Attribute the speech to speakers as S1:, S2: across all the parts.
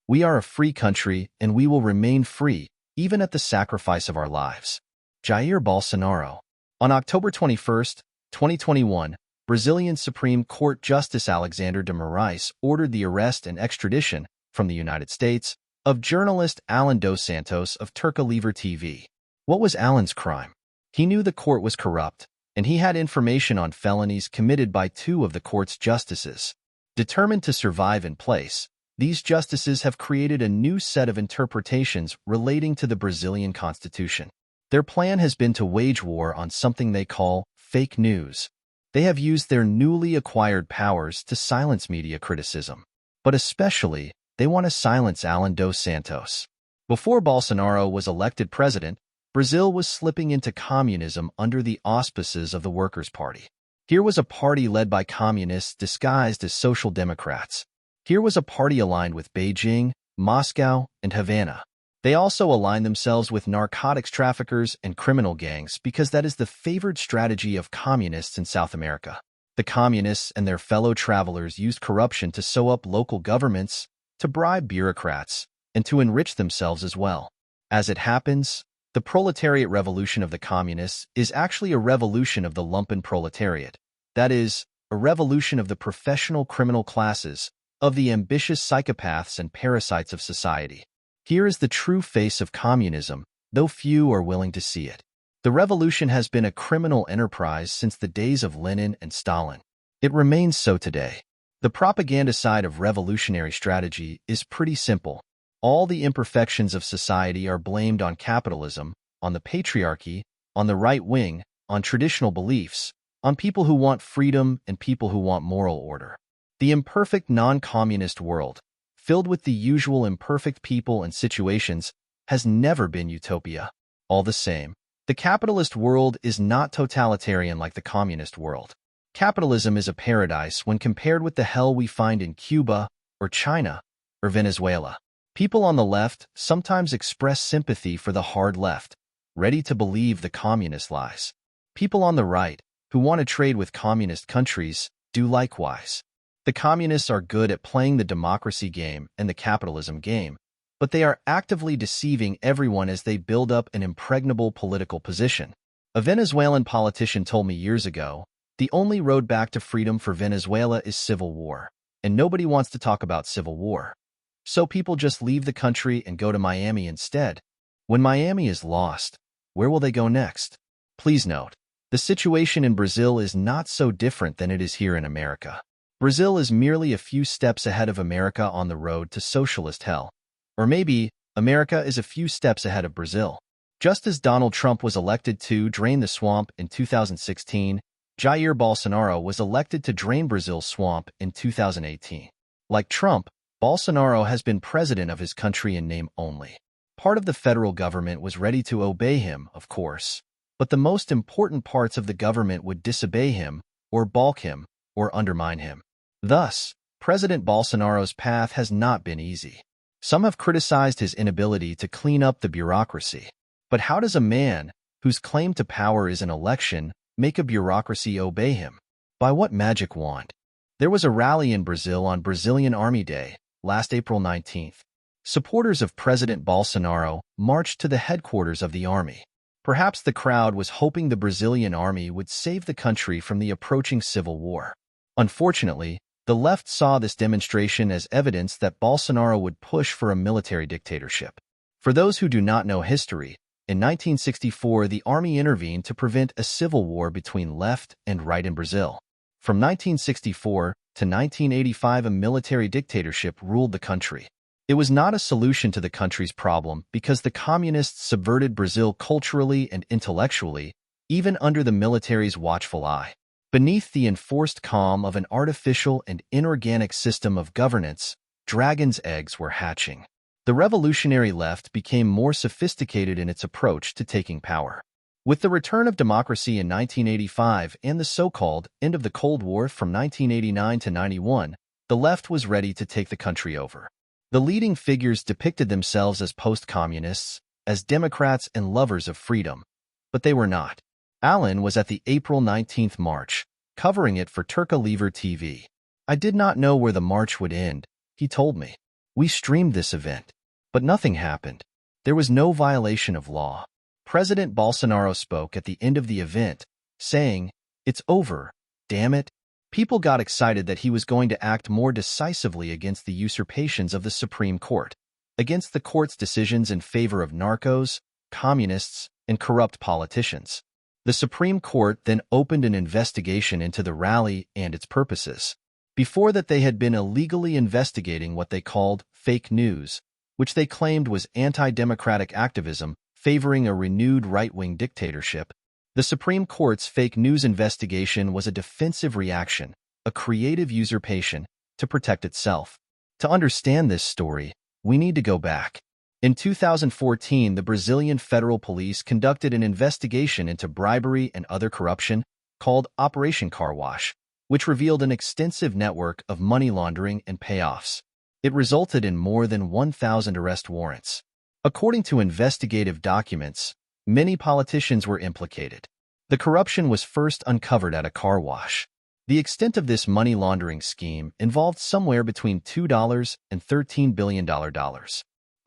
S1: We are a free country, and we will remain free, even at the sacrifice of our lives. Jair Bolsonaro. On October 21, 2021, Brazilian Supreme Court Justice Alexander de Moraes ordered the arrest and extradition from the United States of journalist Allan dos Santos of Turca Livre TV. What was Allan's crime? He knew the court was corrupt, and he had information on felonies committed by two of the court's justices. Determined to survive in place, these justices have created a new set of interpretations relating to the Brazilian Constitution. Their plan has been to wage war on something they call fake news. They have used their newly acquired powers to silence media criticism. But especially, they want to silence Allan dos Santos. Before Bolsonaro was elected president, Brazil was slipping into communism under the auspices of the Workers' Party. Here was a party led by communists disguised as social democrats. Here was a party aligned with Beijing, Moscow, and Havana. They also aligned themselves with narcotics traffickers and criminal gangs because that is the favored strategy of communists in South America. The communists and their fellow travelers used corruption to sew up local governments, to bribe bureaucrats, and to enrich themselves as well. As it happens, the proletariat revolution of the communists is actually a revolution of the lumpen proletariat. That is, a revolution of the professional criminal classes, of the ambitious psychopaths and parasites of society. Here is the true face of communism, though few are willing to see it. The revolution has been a criminal enterprise since the days of Lenin and Stalin. It remains so today. The propaganda side of revolutionary strategy is pretty simple. All the imperfections of society are blamed on capitalism, on the patriarchy, on the right wing, on traditional beliefs, on people who want freedom and people who want moral order. The imperfect non-communist world, filled with the usual imperfect people and situations, has never been utopia. All the same, the capitalist world is not totalitarian like the communist world. Capitalism is a paradise when compared with the hell we find in Cuba, or China, or Venezuela. People on the left sometimes express sympathy for the hard left, ready to believe the communist lies. People on the right, who want to trade with communist countries, do likewise. The communists are good at playing the democracy game and the capitalism game, but they are actively deceiving everyone as they build up an impregnable political position. A Venezuelan politician told me years ago, the only road back to freedom for Venezuela is civil war, and nobody wants to talk about civil war. So people just leave the country and go to Miami instead. When Miami is lost, where will they go next? Please note, the situation in Brazil is not so different than it is here in America. Brazil is merely a few steps ahead of America on the road to socialist hell. Or maybe, America is a few steps ahead of Brazil. Just as Donald Trump was elected to drain the swamp in 2016, Jair Bolsonaro was elected to drain Brazil's swamp in 2018. Like Trump, Bolsonaro has been president of his country in name only. Part of the federal government was ready to obey him, of course, but the most important parts of the government would disobey him, or balk him, or undermine him. Thus, President Bolsonaro's path has not been easy. Some have criticized his inability to clean up the bureaucracy. But how does a man, whose claim to power is an election, make a bureaucracy obey him? By what magic wand? There was a rally in Brazil on Brazilian Army Day, last April 19th. Supporters of President Bolsonaro marched to the headquarters of the army. Perhaps the crowd was hoping the Brazilian army would save the country from the approaching civil war. Unfortunately, the left saw this demonstration as evidence that Bolsonaro would push for a military dictatorship. For those who do not know history, in 1964 the army intervened to prevent a civil war between left and right in Brazil. From 1964 to 1985 a military dictatorship ruled the country. It was not a solution to the country's problem because the communists subverted Brazil culturally and intellectually, even under the military's watchful eye. Beneath the enforced calm of an artificial and inorganic system of governance, dragon's eggs were hatching. The revolutionary left became more sophisticated in its approach to taking power. With the return of democracy in 1985 and the so-called end of the Cold War from 1989 to 91, the left was ready to take the country over. The leading figures depicted themselves as post-communists, as Democrats and lovers of freedom, but they were not. Allan was at the April 19th march, covering it for Turca Livre TV. I did not know where the march would end, he told me. We streamed this event, but nothing happened. There was no violation of law. President Bolsonaro spoke at the end of the event, saying, "It's over, damn it." People got excited that he was going to act more decisively against the usurpations of the Supreme Court, against the court's decisions in favor of narcos, communists, and corrupt politicians. The Supreme Court then opened an investigation into the rally and its purposes. Before that, they had been illegally investigating what they called fake news, which they claimed was anti-democratic activism favoring a renewed right-wing dictatorship. The Supreme Court's fake news investigation was a defensive reaction, a creative usurpation, to protect itself. To understand this story, we need to go back. In 2014, the Brazilian Federal Police conducted an investigation into bribery and other corruption called Operation Car Wash, which revealed an extensive network of money laundering and payoffs. It resulted in more than 1,000 arrest warrants. According to investigative documents, many politicians were implicated. The corruption was first uncovered at a car wash. The extent of this money laundering scheme involved somewhere between $2 and $13 billion.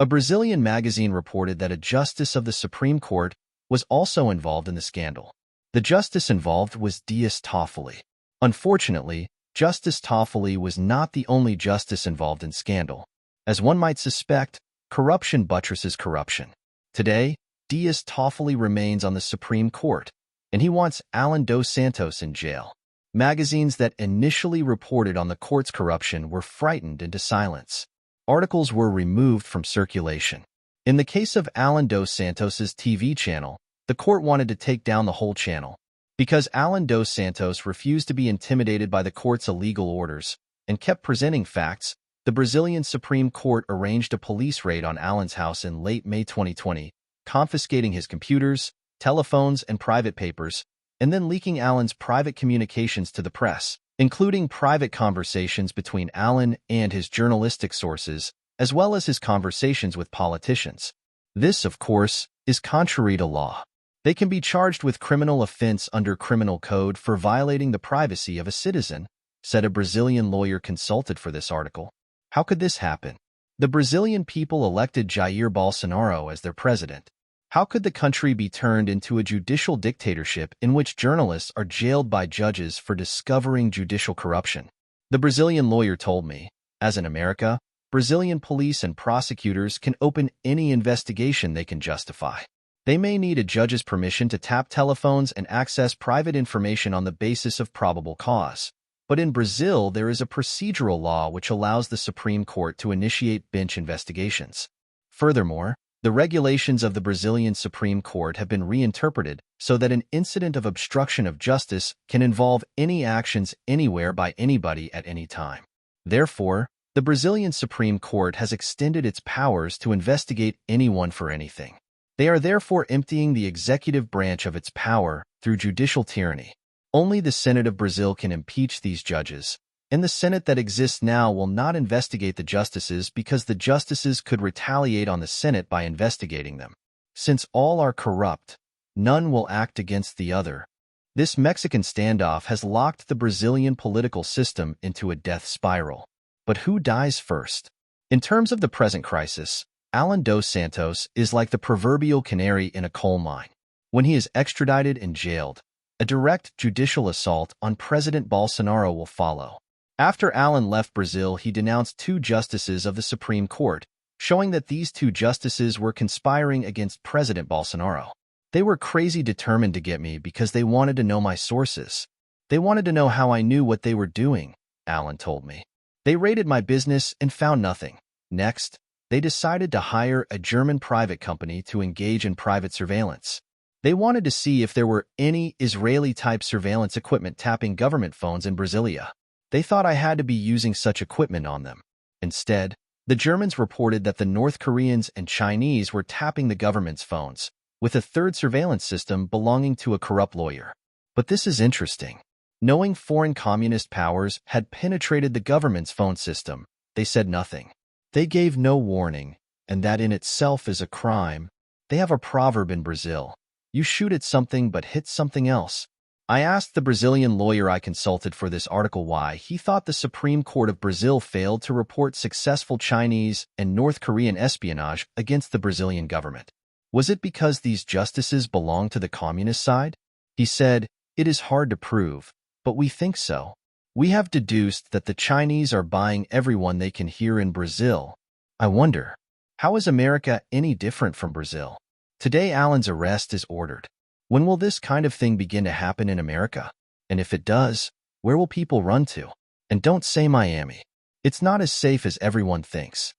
S1: A Brazilian magazine reported that a justice of the Supreme Court was also involved in the scandal. The justice involved was Dias Toffoli. Unfortunately, Justice Toffoli was not the only justice involved in scandal. As one might suspect, corruption buttresses corruption. Today, Dias Toffoli remains on the Supreme Court, and he wants Allan dos Santos in jail. Magazines that initially reported on the court's corruption were frightened into silence. Articles were removed from circulation. In the case of Allan dos Santos's TV channel, the court wanted to take down the whole channel. Because Allan dos Santos refused to be intimidated by the court's illegal orders and kept presenting facts, the Brazilian Supreme Court arranged a police raid on Allan's house in late May 2020, confiscating his computers, telephones, and private papers, and then leaking Allan's private communications to the press, including private conversations between Allan and his journalistic sources, as well as his conversations with politicians. This, of course, is contrary to law. They can be charged with criminal offense under criminal code for violating the privacy of a citizen, said a Brazilian lawyer consulted for this article. How could this happen? The Brazilian people elected Jair Bolsonaro as their president. How could the country be turned into a judicial dictatorship in which journalists are jailed by judges for discovering judicial corruption? The Brazilian lawyer told me, as in America, Brazilian police and prosecutors can open any investigation they can justify. They may need a judge's permission to tap telephones and access private information on the basis of probable cause. But in Brazil, there is a procedural law which allows the Supreme Court to initiate bench investigations. Furthermore, the regulations of the Brazilian Supreme Court have been reinterpreted so that an incident of obstruction of justice can involve any actions anywhere by anybody at any time. Therefore, the Brazilian Supreme Court has extended its powers to investigate anyone for anything. They are therefore emptying the executive branch of its power through judicial tyranny. Only the Senate of Brazil can impeach these judges, and the Senate that exists now will not investigate the justices because the justices could retaliate on the Senate by investigating them. Since all are corrupt, none will act against the other. This Mexican standoff has locked the Brazilian political system into a death spiral. But who dies first? In terms of the present crisis, Allan dos Santos is like the proverbial canary in a coal mine. When he is extradited and jailed, a direct judicial assault on President Bolsonaro will follow. After Allan left Brazil, he denounced 2 justices of the Supreme Court, showing that these 2 justices were conspiring against President Bolsonaro. They were crazy determined to get me because they wanted to know my sources. They wanted to know how I knew what they were doing, Allan told me. They raided my business and found nothing. Next, they decided to hire a German private company to engage in private surveillance. They wanted to see if there were any Israeli-type surveillance equipment tapping government phones in Brasilia. They thought I had to be using such equipment on them. Instead, the Germans reported that the North Koreans and Chinese were tapping the government's phones, with a third surveillance system belonging to a corrupt lawyer. But this is interesting. Knowing foreign communist powers had penetrated the government's phone system, they said nothing. They gave no warning, and that in itself is a crime. They have a proverb in Brazil: you shoot at something but hit something else. I asked the Brazilian lawyer I consulted for this article why he thought the Supreme Court of Brazil failed to report successful Chinese and North Korean espionage against the Brazilian government. Was it because these justices belong to the communist side? He said, "It is hard to prove, but we think so. We have deduced that the Chinese are buying everyone they can hear in Brazil. I wonder, how is America any different from Brazil?" Today, Allan's arrest is ordered. When will this kind of thing begin to happen in America? And if it does, where will people run to? And don't say Miami. It's not as safe as everyone thinks.